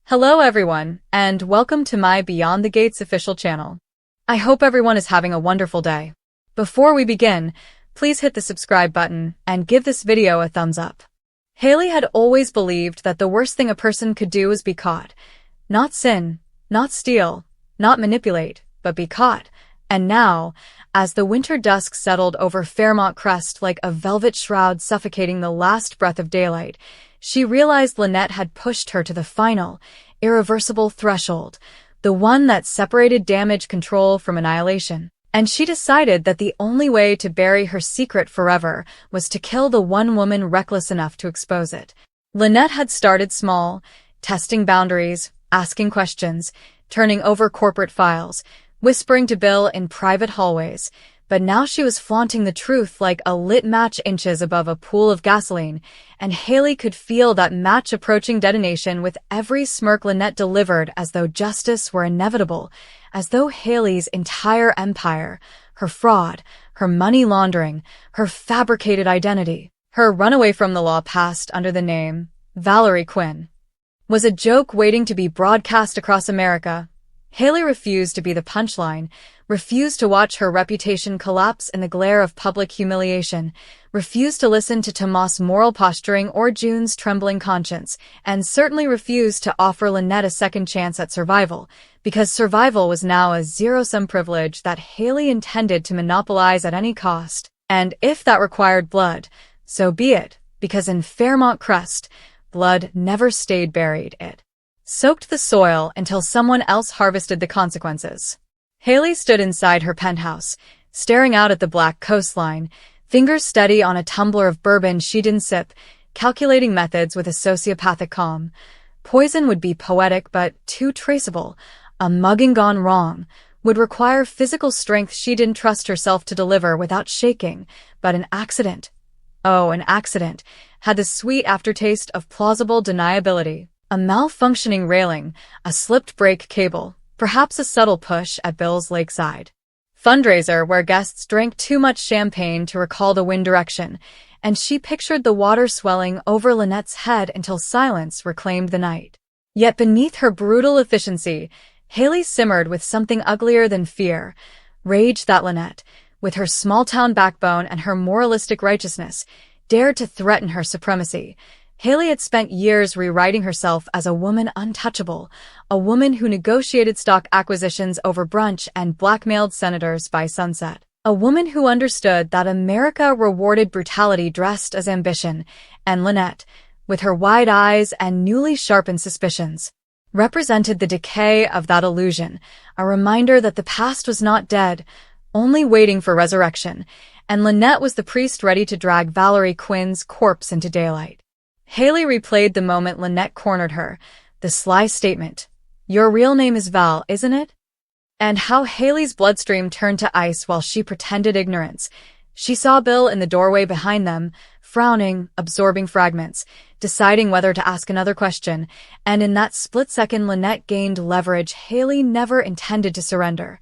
Hello everyone, and welcome to my Beyond the Gates official channel. I hope everyone is having a wonderful day. Before we begin, please hit the subscribe button and give this video a thumbs up. Hayley had always believed that the worst thing a person could do was be caught. Not sin, not steal, not manipulate, but be caught. And now, as the winter dusk settled over Fairmont Crest like a velvet shroud suffocating the last breath of daylight, she realized Lynette had pushed her to the final, irreversible threshold, the one that separated damage control from annihilation. And she decided that the only way to bury her secret forever was to kill the one woman reckless enough to expose it. Lynette had started small, testing boundaries, asking questions, turning over corporate files, whispering to Bill in private hallways, but now she was flaunting the truth like a lit match inches above a pool of gasoline, and Hayley could feel that match approaching detonation with every smirk Lynette delivered, as though justice were inevitable, as though Hayley's entire empire, her fraud, her money laundering, her fabricated identity, her runaway from the law passed under the name Valerie Quinn, was a joke waiting to be broadcast across America. Hayley refused to be the punchline, refused to watch her reputation collapse in the glare of public humiliation, refused to listen to Tomas' moral posturing or June's trembling conscience, and certainly refused to offer Lynette a second chance at survival, because survival was now a zero-sum privilege that Hayley intended to monopolize at any cost. And if that required blood, so be it, because in Fairmont Crest, blood never stayed buried, it soaked the soil until someone else harvested the consequences. Hayley stood inside her penthouse, staring out at the black coastline, fingers steady on a tumbler of bourbon she didn't sip, calculating methods with a sociopathic calm. Poison would be poetic but too traceable. A mugging gone wrong would require physical strength she didn't trust herself to deliver without shaking, but an accident. Oh, an accident had the sweet aftertaste of plausible deniability. A malfunctioning railing, a slipped brake cable, perhaps a subtle push at Bill's lakeside fundraiser where guests drank too much champagne to recall the wind direction, and she pictured the water swelling over Lynette's head until silence reclaimed the night. Yet beneath her brutal efficiency, Hayley simmered with something uglier than fear, rage that Lynette, with her small-town backbone and her moralistic righteousness, dared to threaten her supremacy. Hayley had spent years rewriting herself as a woman untouchable, a woman who negotiated stock acquisitions over brunch and blackmailed senators by sunset, a woman who understood that America rewarded brutality dressed as ambition, and Lynette, with her wide eyes and newly sharpened suspicions, represented the decay of that illusion, a reminder that the past was not dead, only waiting for resurrection, and Lynette was the priest ready to drag Valerie Quinn's corpse into daylight. Hayley replayed the moment Lynette cornered her, the sly statement, "Your real name is Val, isn't it?" And how Hayley's bloodstream turned to ice while she pretended ignorance. She saw Bill in the doorway behind them, frowning, absorbing fragments, deciding whether to ask another question, and in that split second Lynette gained leverage Hayley never intended to surrender.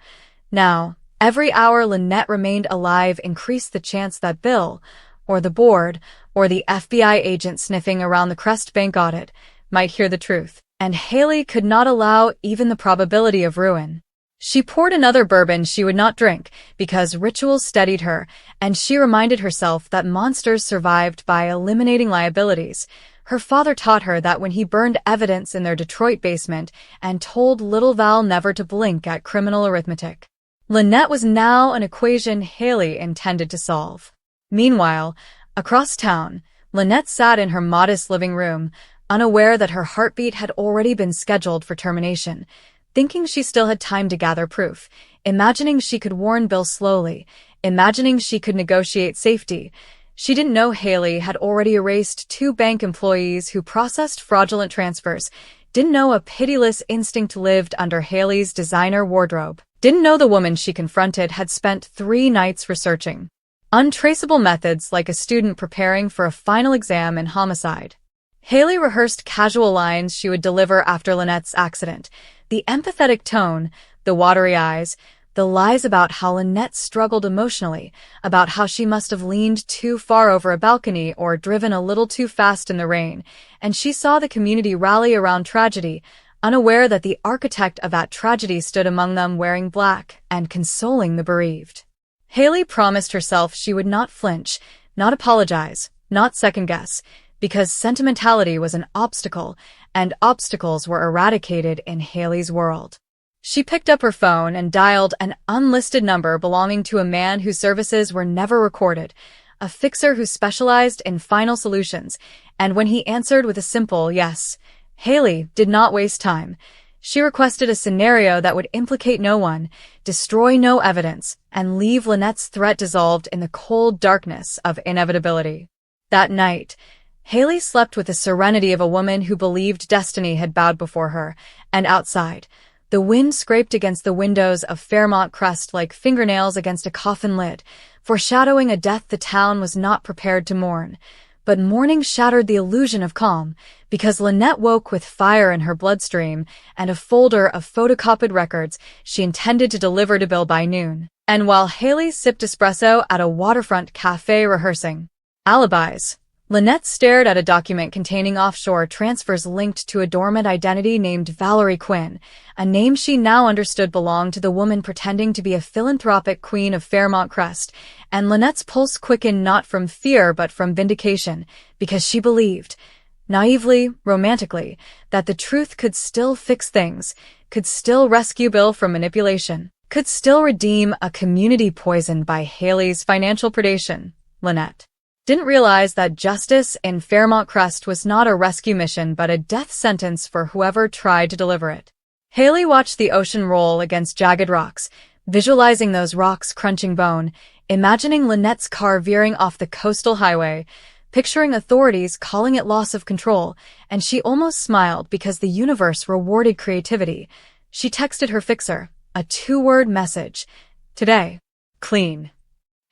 Now, every hour Lynette remained alive increased the chance that Bill, or the board, or the FBI agent sniffing around the Crest Bank audit, might hear the truth, and Hayley could not allow even the probability of ruin. She poured another bourbon she would not drink, because ritual steadied her, and she reminded herself that monsters survived by eliminating liabilities. Her father taught her that when he burned evidence in their Detroit basement and told little Val never to blink at criminal arithmetic. Lynette was now an equation Hayley intended to solve. Meanwhile, across town, Lynette sat in her modest living room, unaware that her heartbeat had already been scheduled for termination, thinking she still had time to gather proof, imagining she could warn Bill slowly, imagining she could negotiate safety. She didn't know Hayley had already erased 2 bank employees who processed fraudulent transfers, didn't know a pitiless instinct lived under Hayley's designer wardrobe, didn't know the woman she confronted had spent 3 nights researching untraceable methods like a student preparing for a final exam in homicide. Hayley rehearsed casual lines she would deliver after Lynette's accident, the empathetic tone, the watery eyes, the lies about how Lynette struggled emotionally, about how she must have leaned too far over a balcony or driven a little too fast in the rain, and she saw the community rally around tragedy, unaware that the architect of that tragedy stood among them wearing black and consoling the bereaved. Hayley promised herself she would not flinch, not apologize, not second-guess, because sentimentality was an obstacle, and obstacles were eradicated in Hayley's world. She picked up her phone and dialed an unlisted number belonging to a man whose services were never recorded, a fixer who specialized in final solutions, and when he answered with a simple yes, Hayley did not waste time. She requested a scenario that would implicate no one, destroy no evidence, and leave Lynette's threat dissolved in the cold darkness of inevitability. That night, Hayley slept with the serenity of a woman who believed destiny had bowed before her, and outside, the wind scraped against the windows of Fairmont Crest like fingernails against a coffin lid, foreshadowing a death the town was not prepared to mourn. But morning shattered the illusion of calm, because Lynette woke with fire in her bloodstream and a folder of photocopied records she intended to deliver to Bill by noon. And while Hayley sipped espresso at a waterfront cafe rehearsing alibis, Lynette stared at a document containing offshore transfers linked to a dormant identity named Valerie Quinn, a name she now understood belonged to the woman pretending to be a philanthropic queen of Fairmont Crest, and Lynette's pulse quickened not from fear but from vindication, because she believed, naively, romantically, that the truth could still fix things, could still rescue Bill from manipulation, could still redeem a community poisoned by Hayley's financial predation. Lynette didn't realize that justice in Fairmont Crest was not a rescue mission but a death sentence for whoever tried to deliver it. Hayley watched the ocean roll against jagged rocks, visualizing those rocks crunching bone, imagining Lynette's car veering off the coastal highway, picturing authorities calling it loss of control, and she almost smiled because the universe rewarded creativity. She texted her fixer, a 2-word message, "Today, clean,"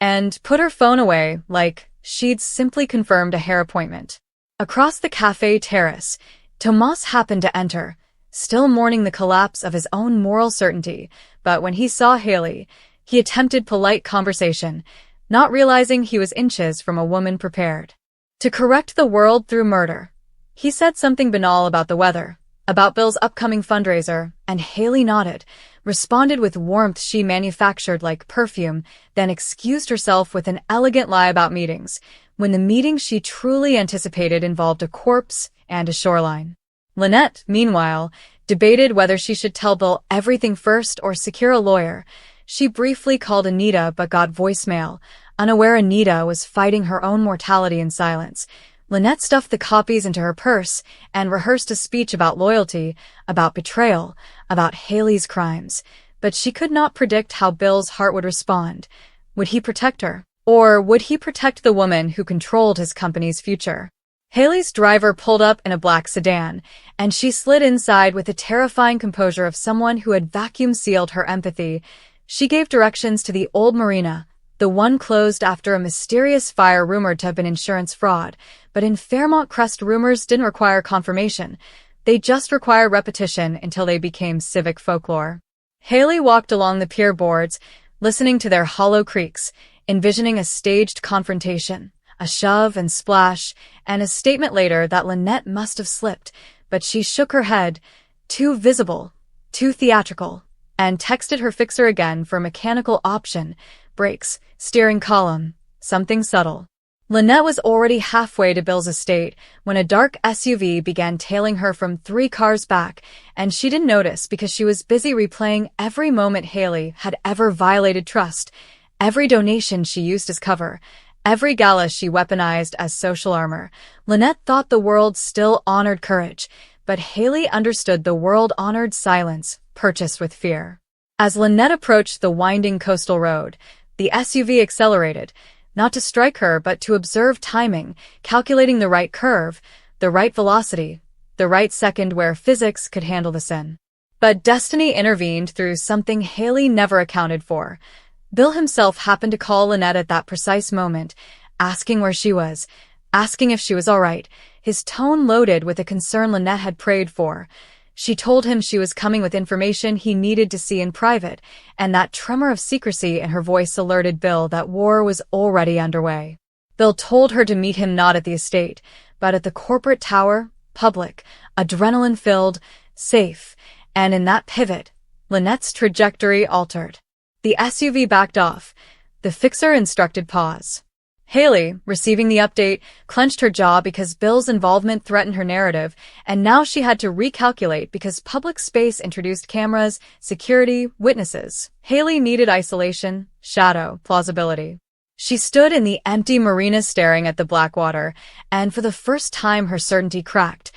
and put her phone away like she'd simply confirmed a hair appointment. Across the cafe terrace, Tomas happened to enter, still mourning the collapse of his own moral certainty, but when he saw Hayley, he attempted polite conversation, not realizing he was inches from a woman prepared to correct the world through murder. He said something banal about the weather, about Bill's upcoming fundraiser, and Hayley nodded, responded with warmth she manufactured like perfume, then excused herself with an elegant lie about meetings, when the meeting she truly anticipated involved a corpse and a shoreline. Lynette, meanwhile, debated whether she should tell Bill everything first or secure a lawyer. She briefly called Anita but got voicemail, unaware Anita was fighting her own mortality in silence. Lynette stuffed the copies into her purse and rehearsed a speech about loyalty, about betrayal, about Hayley's crimes, but she could not predict how Bill's heart would respond. Would he protect her? Or would he protect the woman who controlled his company's future? Hayley's driver pulled up in a black sedan, and she slid inside with the terrifying composure of someone who had vacuum-sealed her empathy. She gave directions to the old marina, the one closed after a mysterious fire rumored to have been insurance fraud, but in Fairmont Crest rumors didn't require confirmation. They just required repetition until they became civic folklore. Hayley walked along the pier boards, listening to their hollow creaks, envisioning a staged confrontation, a shove and splash, and a statement later that Lynette must have slipped, but she shook her head, too visible, too theatrical, and texted her fixer again for a mechanical option, brakes, steering column, something subtle. Lynette was already halfway to Bill's estate when a dark SUV began tailing her from 3 cars back, and she didn't notice because she was busy replaying every moment Hayley had ever violated trust, every donation she used as cover, every gala she weaponized as social armor. Lynette thought the world still honored courage, but Hayley understood the world honored silence, purchased with fear. As Lynette approached the winding coastal road, the SUV accelerated, not to strike her but to observe timing, calculating the right curve, the right velocity, the right second where physics could handle the sin. But destiny intervened through something Hayley never accounted for. Bill himself happened to call Lynette at that precise moment, asking where she was, asking if she was all right, his tone loaded with a concern Lynette had prayed for. She told him she was coming with information he needed to see in private, and that tremor of secrecy in her voice alerted Bill that war was already underway. Bill told her to meet him not at the estate, but at the corporate tower, public, adrenaline-filled, safe, and in that pivot, Lynette's trajectory altered. The SUV backed off. The fixer instructed pause. Hayley, receiving the update, clenched her jaw because Bill's involvement threatened her narrative, and now she had to recalculate because public space introduced cameras, security, witnesses. Hayley needed isolation, shadow, plausibility. She stood in the empty marina staring at the black water, and for the first time her certainty cracked,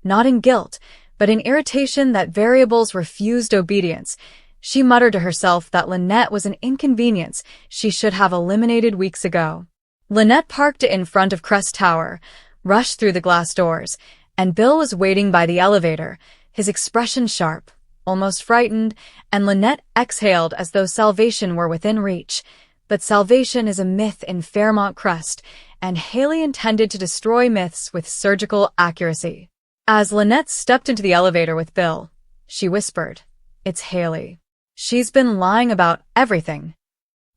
not in guilt, but in irritation that variables refused obedience. She muttered to herself that Lynette was an inconvenience she should have eliminated weeks ago. Lynette parked in front of Crest Tower, rushed through the glass doors, and Bill was waiting by the elevator, his expression sharp, almost frightened, and Lynette exhaled as though salvation were within reach. But salvation is a myth in Fairmont Crest, and Hayley intended to destroy myths with surgical accuracy. As Lynette stepped into the elevator with Bill, she whispered, "It's Hayley. She's been lying about everything."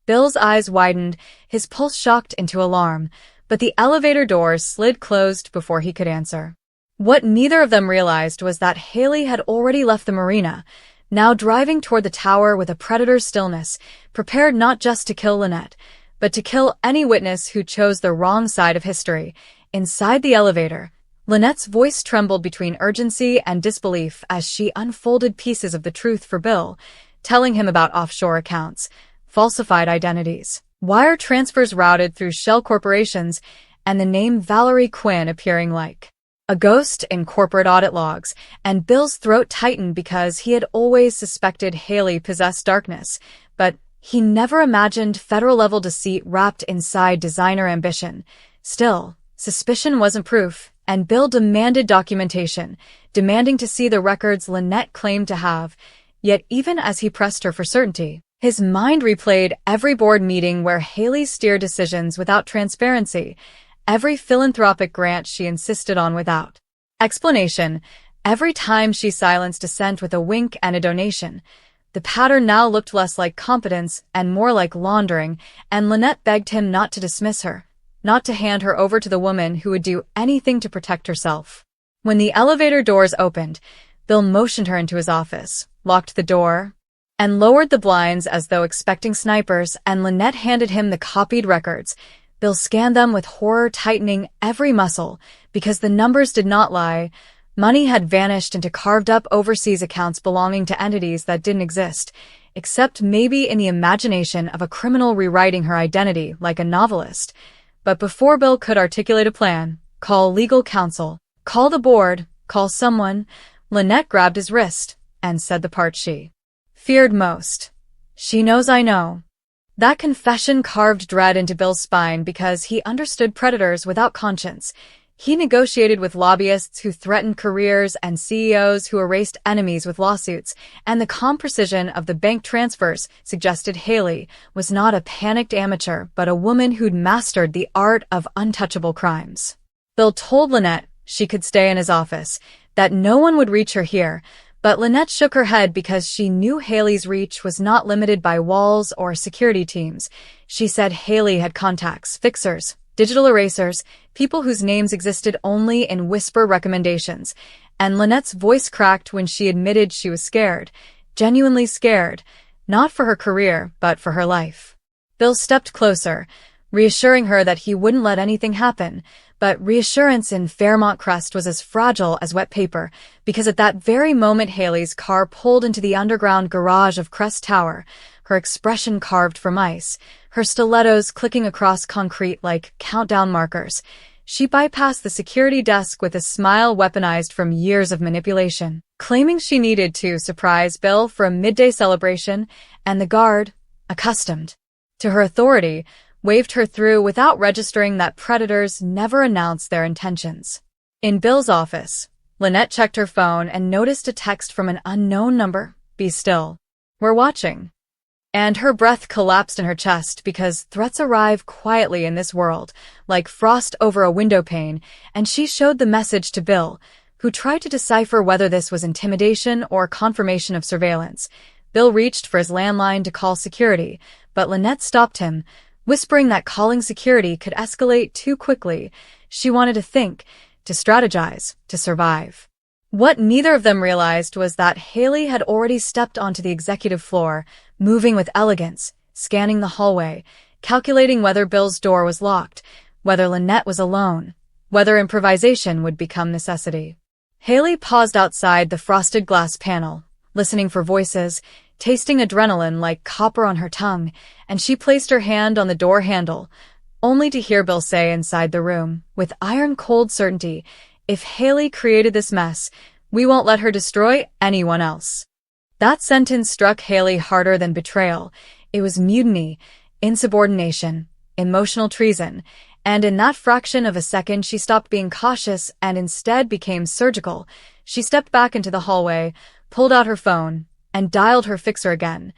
Bill's eyes widened, his pulse shocked into alarm, but the elevator doors slid closed before he could answer. What neither of them realized was that Hayley had already left the marina, now driving toward the tower with a predator's stillness, prepared not just to kill Lynette, but to kill any witness who chose the wrong side of history. Inside the elevator, Lynette's voice trembled between urgency and disbelief as she unfolded pieces of the truth for Bill, telling him about offshore accounts, falsified identities, wire transfers routed through shell corporations, and the name Valerie Quinn appearing like a ghost in corporate audit logs, and Bill's throat tightened because he had always suspected Hayley possessed darkness, but he never imagined federal-level deceit wrapped inside designer ambition. Still, suspicion wasn't proof, and Bill demanded documentation, demanding to see the records Lynette claimed to have. Yet even as he pressed her for certainty, his mind replayed every board meeting where Hayley steered decisions without transparency, every philanthropic grant she insisted on without explanation, every time she silenced dissent with a wink and a donation. The pattern now looked less like competence and more like laundering, and Lynette begged him not to dismiss her, not to hand her over to the woman who would do anything to protect herself. When the elevator doors opened, Bill motioned her into his office, locked the door, and lowered the blinds as though expecting snipers, and Lynette handed him the copied records. Bill scanned them with horror, tightening every muscle, because the numbers did not lie. Money had vanished into carved-up overseas accounts belonging to entities that didn't exist, except maybe in the imagination of a criminal rewriting her identity like a novelist. But before Bill could articulate a plan, call legal counsel, call the board, call someone, Lynette grabbed his wrist and said the part she feared most. "She knows I know." That confession carved dread into Bill's spine because he understood predators without conscience. He negotiated with lobbyists who threatened careers and CEOs who erased enemies with lawsuits, and the calm precision of the bank transfers suggested Hayley was not a panicked amateur but a woman who'd mastered the art of untouchable crimes. Bill told Lynette she could stay in his office, that no one would reach her here, but Lynette shook her head because she knew Hayley's reach was not limited by walls or security teams. She said Hayley had contacts, fixers, digital erasers, people whose names existed only in whisper recommendations, and Lynette's voice cracked when she admitted she was scared, genuinely scared, not for her career, but for her life. Bill stepped closer, reassuring her that he wouldn't let anything happen, but reassurance in Fairmont Crest was as fragile as wet paper, because at that very moment Hayley's car pulled into the underground garage of Crest Tower, her expression carved from ice, her stilettos clicking across concrete like countdown markers. She bypassed the security desk with a smile weaponized from years of manipulation, claiming she needed to surprise Bill for a midday celebration, and the guard, accustomed to her authority, waved her through without registering that predators never announce their intentions. In Bill's office, Lynette checked her phone and noticed a text from an unknown number. "Be still. We're watching." And her breath collapsed in her chest because threats arrive quietly in this world, like frost over a window pane, and she showed the message to Bill, who tried to decipher whether this was intimidation or confirmation of surveillance. Bill reached for his landline to call security, but Lynette stopped him, whispering that calling security could escalate too quickly. She wanted to think, to strategize, to survive. What neither of them realized was that Hayley had already stepped onto the executive floor, moving with elegance, scanning the hallway, calculating whether Bill's door was locked, whether Lynette was alone, whether improvisation would become necessity. Hayley paused outside the frosted glass panel, listening for voices, tasting adrenaline like copper on her tongue, and she placed her hand on the door handle, only to hear Bill say inside the room, with iron-cold certainty, "If Hayley created this mess, we won't let her destroy anyone else." That sentence struck Hayley harder than betrayal. It was mutiny, insubordination, emotional treason, and in that fraction of a second she stopped being cautious and instead became surgical. She stepped back into the hallway, pulled out her phone, and dialed her fixer again.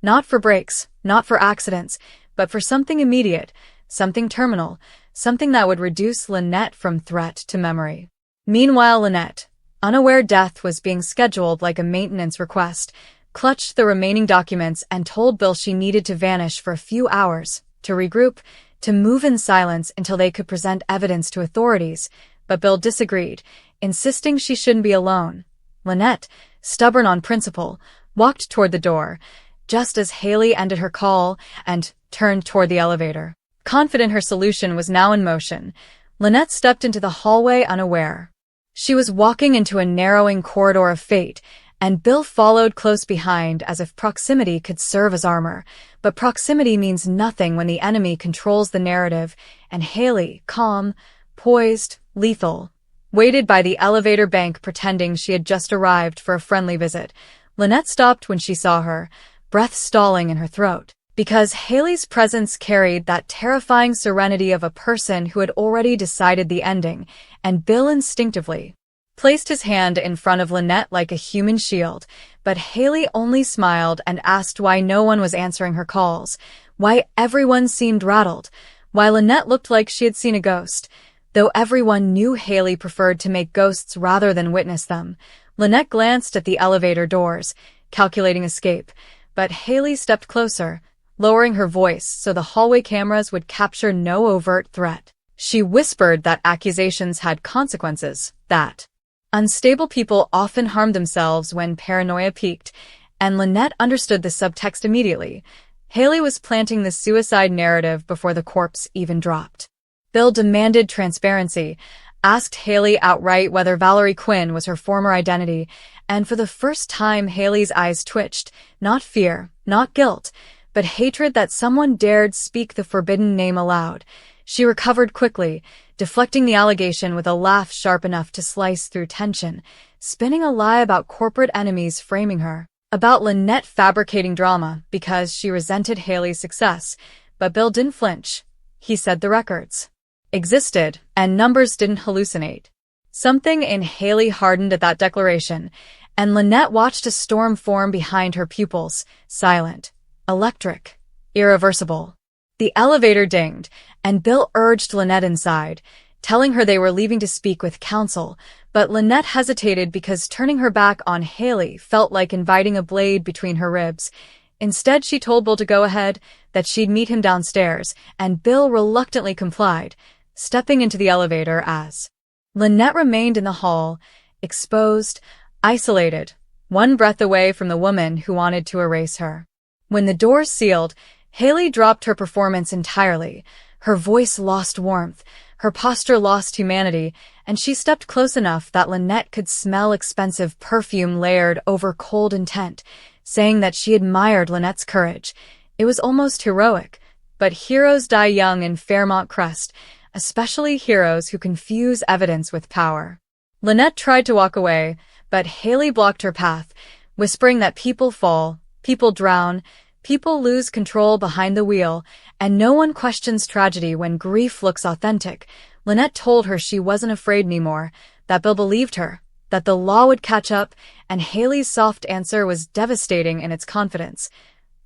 Not for breaks, not for accidents, but for something immediate, something terminal, something that would reduce Lynette from threat to memory. Meanwhile, Lynette, unaware death was being scheduled like a maintenance request, clutched the remaining documents and told Bill she needed to vanish for a few hours, to regroup, to move in silence until they could present evidence to authorities, but Bill disagreed, insisting she shouldn't be alone. Lynette, stubborn on principle, walked toward the door, just as Hayley ended her call and turned toward the elevator. Confident her solution was now in motion, Lynette stepped into the hallway unaware. She was walking into a narrowing corridor of fate, and Bill followed close behind as if proximity could serve as armor. But proximity means nothing when the enemy controls the narrative, and Hayley, calm, poised, lethal, waited by the elevator bank pretending she had just arrived for a friendly visit. Lynette stopped when she saw her, breath stalling in her throat, because Hayley's presence carried that terrifying serenity of a person who had already decided the ending, and Bill instinctively placed his hand in front of Lynette like a human shield, but Hayley only smiled and asked why no one was answering her calls, why everyone seemed rattled, why Lynette looked like she had seen a ghost. Though everyone knew Hayley preferred to make ghosts rather than witness them, Lynette glanced at the elevator doors, calculating escape, but Hayley stepped closer, lowering her voice so the hallway cameras would capture no overt threat. She whispered that accusations had consequences, that unstable people often harmed themselves when paranoia peaked, and Lynette understood the subtext immediately. Hayley was planting the suicide narrative before the corpse even dropped. Bill demanded transparency, asked Hayley outright whether Valerie Quinn was her former identity, and for the first time Hayley's eyes twitched, not fear, not guilt, but hatred that someone dared speak the forbidden name aloud. She recovered quickly, deflecting the allegation with a laugh sharp enough to slice through tension, spinning a lie about corporate enemies framing her, about Lynette fabricating drama because she resented Hayley's success. But Bill didn't flinch. He said the records existed, and numbers didn't hallucinate. Something in Hayley hardened at that declaration, and Lynette watched a storm form behind her pupils, silent, electric, irreversible. The elevator dinged, and Bill urged Lynette inside, telling her they were leaving to speak with counsel, but Lynette hesitated because turning her back on Hayley felt like inviting a blade between her ribs. Instead, she told Bill to go ahead, that she'd meet him downstairs, and Bill reluctantly complied, stepping into the elevator as Lynette remained in the hall, exposed, isolated, one breath away from the woman who wanted to erase her. When the doors sealed, Hayley dropped her performance entirely. Her voice lost warmth, her posture lost humanity, and she stepped close enough that Lynette could smell expensive perfume layered over cold intent, saying that she admired Lynette's courage. It was almost heroic, but heroes die young in Fairmont Crest, especially heroes who confuse evidence with power. Lynette tried to walk away, but Hayley blocked her path, whispering that people fall, people drown, people lose control behind the wheel, and no one questions tragedy when grief looks authentic. Lynette told her she wasn't afraid anymore, that Bill believed her, that the law would catch up, and Hayley's soft answer was devastating in its confidence.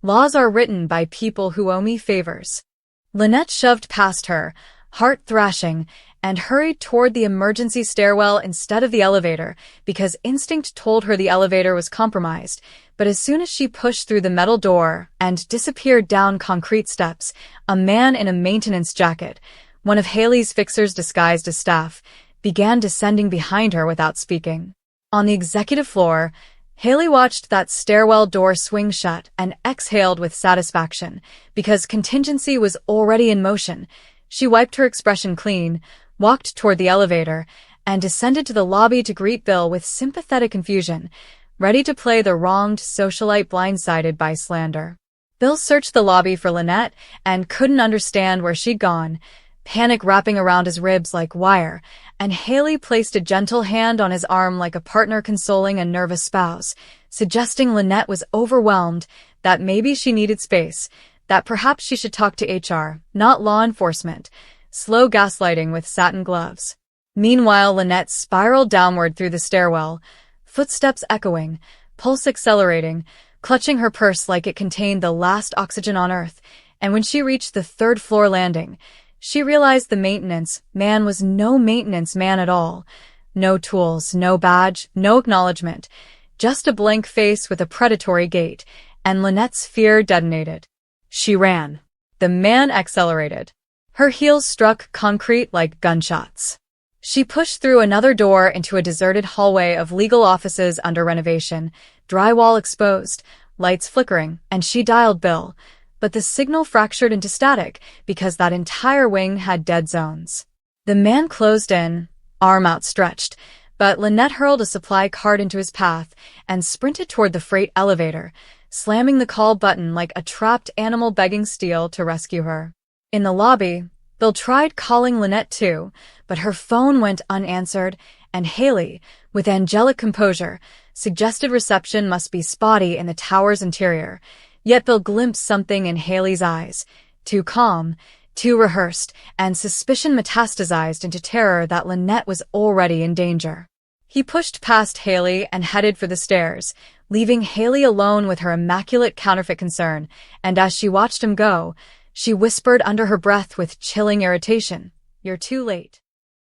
Laws are written by people who owe me favors. Lynette shoved past her, heart thrashing, and hurried toward the emergency stairwell instead of the elevator, because instinct told her the elevator was compromised. But as soon as she pushed through the metal door and disappeared down concrete steps, a man in a maintenance jacket, one of Hayley's fixers disguised as staff, began descending behind her without speaking. On the executive floor, Hayley watched that stairwell door swing shut and exhaled with satisfaction, because contingency was already in motion. She wiped her expression clean, walked toward the elevator, and descended to the lobby to greet Bill with sympathetic confusion, ready to play the wronged socialite blindsided by slander. Bill searched the lobby for Lynette and couldn't understand where she'd gone, panic wrapping around his ribs like wire, and Hayley placed a gentle hand on his arm like a partner consoling a nervous spouse, suggesting Lynette was overwhelmed, that maybe she needed space, that perhaps she should talk to HR, not law enforcement. Slow gaslighting with satin gloves. Meanwhile, Lynette spiraled downward through the stairwell, footsteps echoing, pulse accelerating, clutching her purse like it contained the last oxygen on Earth, and when she reached the third-floor landing, she realized the maintenance man was no maintenance man at all. No tools, no badge, no acknowledgement, just a blank face with a predatory gait, and Lynette's fear detonated. She ran. The man accelerated. Her heels struck concrete like gunshots. She pushed through another door into a deserted hallway of legal offices under renovation, drywall exposed, lights flickering, and she dialed Bill. But the signal fractured into static because that entire wing had dead zones. The man closed in, arm outstretched, but Lynette hurled a supply cart into his path and sprinted toward the freight elevator, slamming the call button like a trapped animal begging steel to rescue her. In the lobby, Bill tried calling Lynette too, but her phone went unanswered, and Hayley, with angelic composure, suggested reception must be spotty in the tower's interior. Yet Bill glimpsed something in Hayley's eyes, too calm, too rehearsed, and suspicion metastasized into terror that Lynette was already in danger. He pushed past Hayley and headed for the stairs, leaving Hayley alone with her immaculate counterfeit concern, and as she watched him go, she whispered under her breath with chilling irritation, "You're too late."